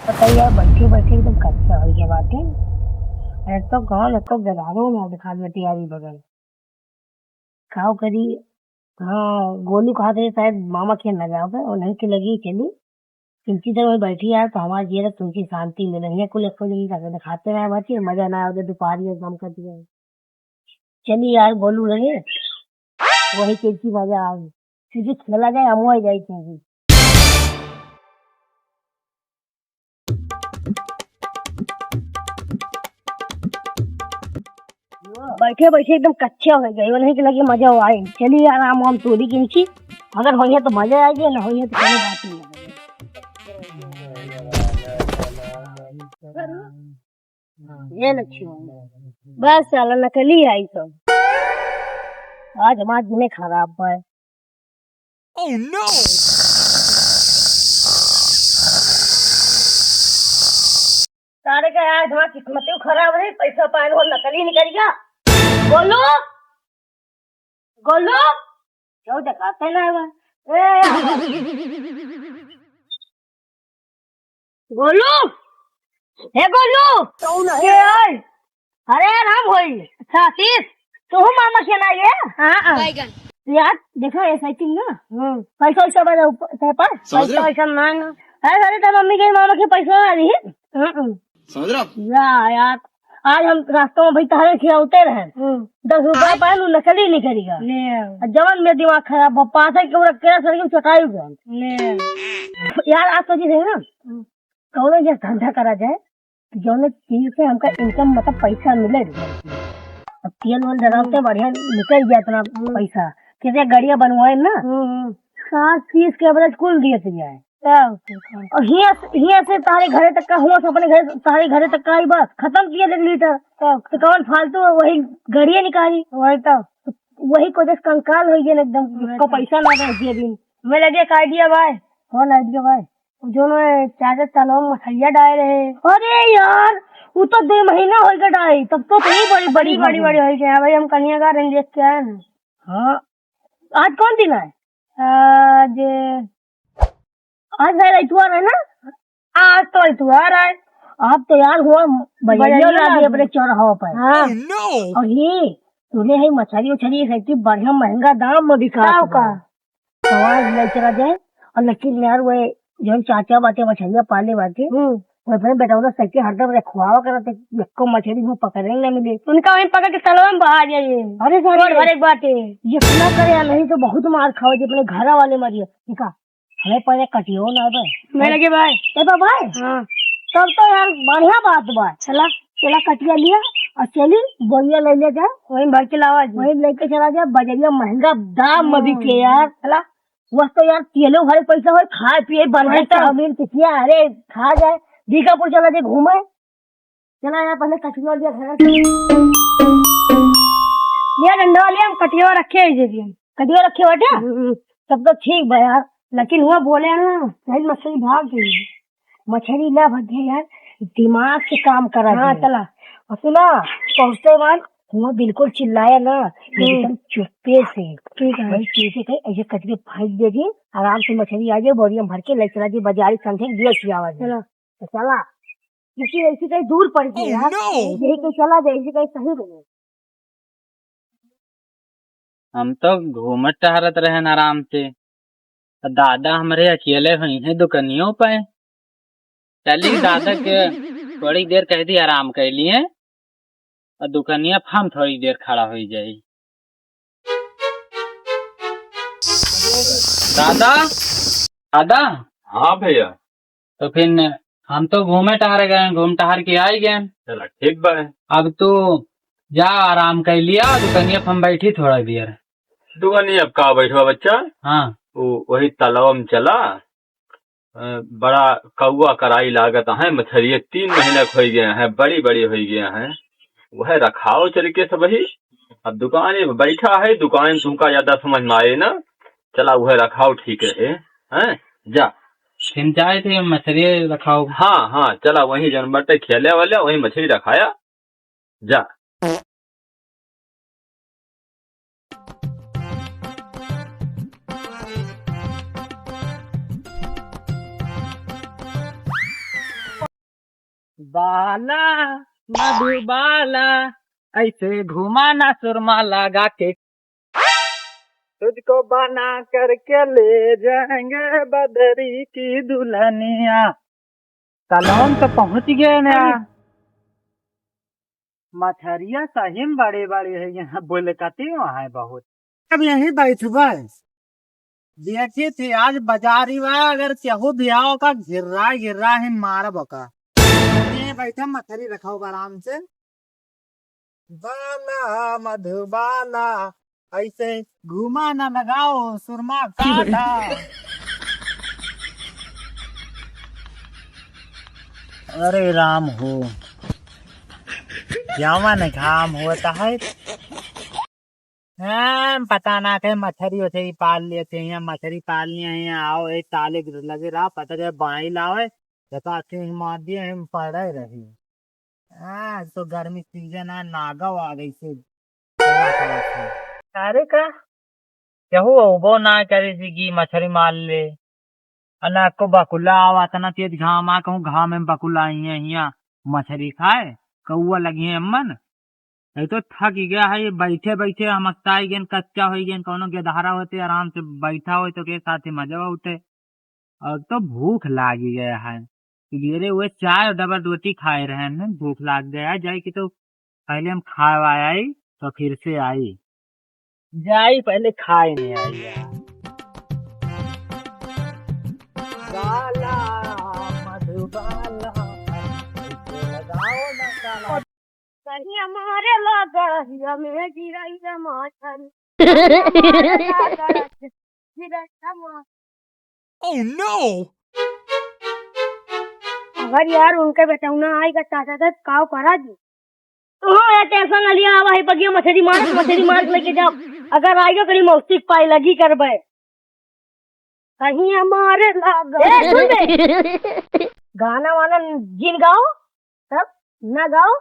बताइए यार, बैठे बैठे एकदम कच्चा हो गया बातें। एक तो गाँव एक तो गदारों में दिखा देती यारी बगल खाओ करी। हाँ, गोलू कहा थे शायद मामा खेल ना जाओगे और नहीं के लगी चली। तुलसी देर में बैठी यार तो हमारे ये तुलसी शांति मिले नहीं है कुल एक दिन जाकर दिखाते रहे बाकी मजा ना आए दोपहर एकदम कर दिया। चलिए यार गोलू रहे वही तुलसी मजा आ सीधे खेला जाए हम हो जाए चीज। बैठे बैठे एकदम कच्चे हो गए वो नहीं कि लगे मजा आए। चलिए आराम हम तोड़ी किंची अगर हो तो मजा आएगी ना हो तो कोई बात नहीं है। ये लक्ष्मी बस साला नकली आई सब आज हमारा दिन खराब है। Oh no! सारे का यार हमारा किस्मत खराब है पैसा पाए वो नकली निकलेगा। गोलू गोलू क्यों दिखाते ना गोलू हे गोलू अरे राम होई सातीस तो हम मामा के ना ये हां यार देखो ये साइकिल ना पैसा पैसा बजा पैसा पैसा ना है अरे तो मम्मी के मामा के पैसा आ रही है समझ रहा यार आज हम रास्तों में भाई तारे खिलाते रहे 10 रुपया पाए नकली नहीं करेगा जवन में दिमाग खराब पास है क्यों रखे सर चटाई यार आज तो जी ना कौन ये धंधा करा जाए जो चीज से हमका इनकम मतलब पैसा मिले अब तेल वल डरावते बढ़िया निकल गया इतना पैसा कितने गाड़िया बनवाए ना 7 के एवरेज कुल दिए थे जाए और हिया से तारे घरे तक का हुआ अपने घर तारे घरे तक का ही बस खत्म किया 1 लीटर तो कौन फालतू वही गाड़िया निकाली वही तो वही को जैसे कंकाल हो गया एकदम को पैसा ना दे दिन मैं लगे एक आइडिया भाई कौन आइडिया भाई जो चाचा तलाव में मछलियाँ डाले रहे। अरे यार वो तो 2 महीना हो गया डाले तब तो बड़ी बड़ी बड़ी बड़ी हो गया भाई हम कन्या का रेंज देख के आए हैं। हाँ आज कौन दिन है आज आज भाई इतवार है ना आज तो इतवार है अब तो यार हुआ बजारिया अपने चौराहा पर। हाँ और ये तूने है मछली उछली रहती बढ़िया महंगा दाम में बिका का आवाज ले चला जाए और लेकिन यार वो जो चाचा बाटे मछलियाँ पाले बाटे वो अपने बेटा उधर सच्चे हरदम रखवावा करते को मछली वो पकड़ने न मिले उनका वहीं पकड़ के तलवा में बहा जाइए। अरे सर हर एक बात ये ना करे या नहीं तो बहुत मार खाओ जो अपने घर वाले मरिए ठीक है हमें पहले कटियो ना भाई मैं लगे भाई भाई हाँ तब तो यार बढ़िया बात बा चला कटिया लिया और चली बोलिया ले ले जाए वहीं भर के लावा वहीं लेके चला जाए बजरिया महंगा दाम में बिके यार चला वह तो यार तेलों भरे पैसा हो खाए पिए बना चाउमीन टिकिया अरे खा जाए दीकापुर चला जाए घूमे चला यार पहले कटिया लिया घर लिया डंडा लिया हम कटिया रखे कटिया रखे बेटा तब तो ठीक भाई यार लेकिन हुआ बोले ना सही मछली भाग गई मछली ना भगे यार दिमाग से काम करा। हाँ चला और सुना पहुँचते बाद वो बिल्कुल चिल्लाया ना एकदम चुप्पे से ठीक है चीजें कहीं ऐसे कचरे फेंक देगी आराम से मछली आ जाए बोरियम भर के ले चला जी बाजारी समझे दिया आवाज चला तो चला किसी ऐसी कहीं दूर पड़ गई यार यही कहीं चला जाए ऐसी कहीं सही नहीं। हम तो घूमत टहरत रहे आराम से दादा हमारे अकेले हुई है दुकानियों पे चली दादा के थोड़ी देर कह दी आराम कर लिए और दुकानिया हम थोड़ी देर खड़ा हो जाये। दादा दादा हाँ भैया तो फिर हम तो घूमे टहर गए घूम टहर के आई गए। चला ठीक बा अब तू जा आराम कर लिया दुकानिया हम बैठी थोड़ा देर दुकानी अब का बैठवा बच्चा। हाँ वही तालाब में चला बड़ा कौआ कराई लागत है मछलिए 3 महीने हो गए हैं बड़ी बड़ी हो गए हैं वह रखाओ तरीके से वही अब दुकान में बैठा है दुकान तुमका ज्यादा समझ में आए ना चला वह रखाओ ठीक है हैं जा फिर जाए थे मछली रखाओ। हाँ चला वही जनबटे खेले वाले वही मछली रखाया जा। बाला मधुबाला ऐसे घुमाना सुरमा लगा के तुझको बना करके ले जाएंगे बदरी की दुल्हनिया। तलाब तो पहुंच गए ना। मछरिया सही में बड़े बड़े है, यहाँ बोले कती वहाँ है बहुत। अब यही बैठबे देखी थी आज बाजारी हुआ, अगर केहू भी आओ का गिर रहा है मार बका। बैठा मछली रखा आराम से। बाला मधुबाला ऐसे घुमा न लगाओ सुरमा काटा। अरे राम हो यमन घाम होता है। पता ना थे मछली वछली पाल लेते हैं, मछली पालनी है यहाँ आओ एक ताले लगे रहा पता चले बाई लाओ मार दिए हम पड़े रही। तो गर्मी सीजन है नागा आ गई से अरे का केहू वो ना करे कि मछली मार ले अना को बकुला आवा तना तेज घाम आ कहूँ घाम में बकुला आई है यहाँ मछली खाए कौआ लगी है अम्मन। ये तो थक गया है ये बैठे बैठे हम अक्ताई गेन कच्चा हो गए कोनो गेदहारा होते आराम से बैठा हो तो के साथ मजा उठे। और तो भूख लागी गया है गिरे हुए चाय और डबल रोटी खाए रहे हैं, भूख लाग गया जाए कि तो पहले हम खा आई तो फिर से आई जाई पहले खाए नहीं आई यार। बाला मधुबाला लगाओ ना काला कहीं हमारे लगा में गिराई मछली। Oh no! अगर यार उनके बेटौना आई का चाचा था काव करा दी तो यार टेंशन ना लिया भाई बगिया मछली मार लेके जाओ। अगर आएगा कहीं मौसिक पाई लगी करबे कहीं हमारे गाना वाना जिन गाओ सब ना गाओ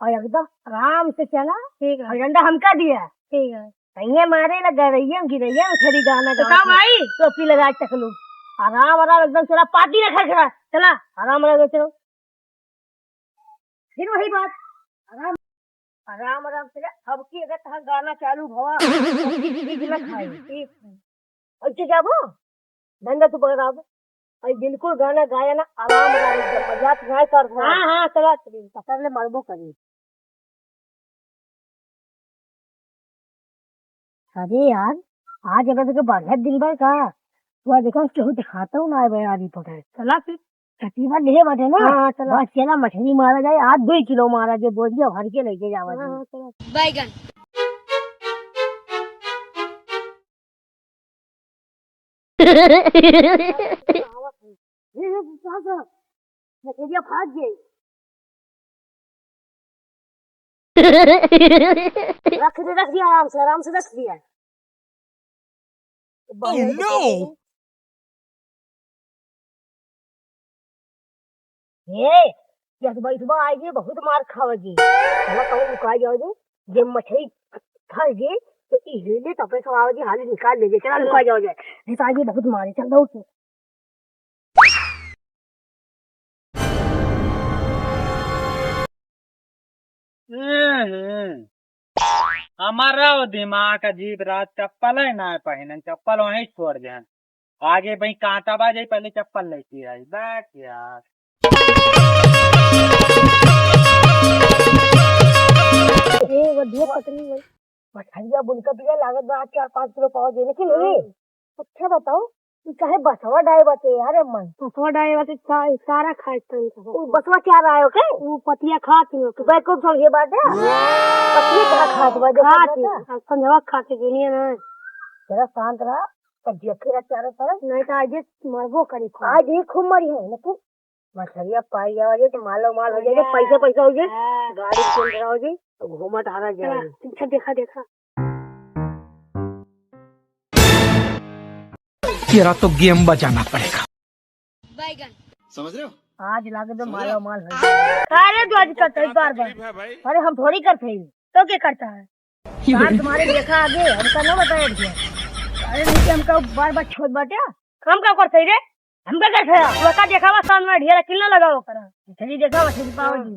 और एकदम आराम से चला। ठीक है डंडा हमका दिया ठीक है कहीं मारे लगा रही गिरैया मछली गाना तो काम आई टोपी लगा चकलू आराम आराम एकदम चला पार्टी रखा खड़ा चला आराम आराम चलो फिर वही बात आराम आराम आराम से अब की अगर तहां गाना चालू भवा ना खाई ठीक अच्छे जाबो धंधा तो पकड़ा और बिल्कुल गाना गाया ना आराम आराम एकदम मजाक ना कर। हाँ चला पकड़ ले मरबो करी। अरे यार आज अगर तो बढ़िया दिन भर का वह देखो केहू दिखाता हूँ ना यारी पकड़ चला फिर कटीवा ले बटे ना। हाँ चला बस चला मछली मारा जाए आज 2 किलो मारा जो बोलिए भर के लेके जावा बैगन मछलियाँ भाग गई रख दिया आराम से रख दिया। Oh no! ये सुबह आएगी बहुत मार खाओगी कहूँ लुकाई जाओगी जब मछली खाएगी तो इhele तपे खाओगी हाली निकाल लेगी चला लुका जाओगे निकाल बहुत मारे चल दो उसे। हमारा दिमाग अजीब रात चप्पल है ना पहन चप्पल वहीं छोड़ जाए आगे भाई कांटा बाजे पहले चप्पल लेती आई बैठ यार। मछलिया बुनकर पिया लागत बा 4-5 किलो पाव देने की नहीं। अच्छा बताओ चाहे बसवा डाए बचे यार मन बसवा डाए बचे सारा खाए बसवा क्या रहा है के वो पतिया खाती हो भाई को समझे बात है पतिया खात बा खाती समझवा खाती दुनिया ना जरा शांत रहा तो देखे चारों तरफ नहीं तो आज मरबो करी आज ही खूब मरी है लेकिन मछलिया पाई जाओगे तो मालो माल हो जाएगा पैसा हो जाए गाड़ी चल रहा हो जाए तो घूमट आ जाएगा। देखा तेरा तो गेम बजाना पड़ेगा। बैगन समझ रहे हो आज लागे तो मालो माल हो जाएगा। अरे तो आज करते है बार अरे हम थोड़ी करते हैं तो क्या करता है यार तुम्हारे देखा आगे हमका ना बताया अरे नीचे हमका बार छोड़ बाटे हम क्या करते रे हमका कैसे वका देखावा सामने में ढेर कितना लगाओ करा मछली देखावा मछली पाओ जी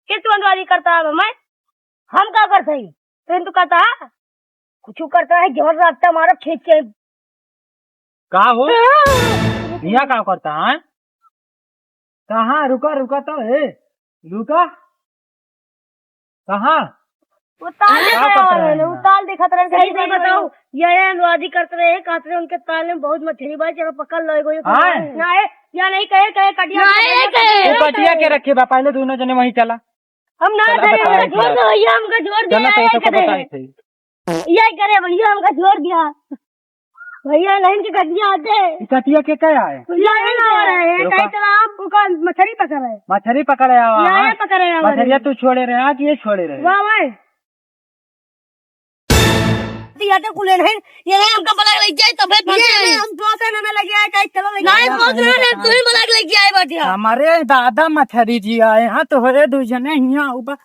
किस बंदवारी करता है मैं हम क्या करते हैं तो कहता है कुछ करता है जोर रास्ता मारा खींच के का हो यहाँ का करता है कहाँ रुका तो है रुका कहाँ उताल दिखत रहे सही से बताओ ये अनुवादी करते रहे कहते रहे उनके ताल में बहुत मछली भाई चलो पकड़ लो या नहीं कहे कटिया के रखे बा पहले दोनों जने वहीं चला हम ना भैया हमका जोर दिया ये करे भैया हमका जोर दिया भैया लाइन के कटिया आते कटिया के क्या है कई तरह मछली पकड़ रहे मछली पकड़े मछलिया तू छोड़े रहे कि ये छोड़े रहे वाह कुले नहीं ये नहीं हमका बलग लग जाए तो हम पोसने में लग जाए कहीं चलो नहीं पोसने में तू ही बलग लग जाए बढ़िया हमारे दादा मछली जी आए हैं तो हरे दो जने यहाँ ऊपर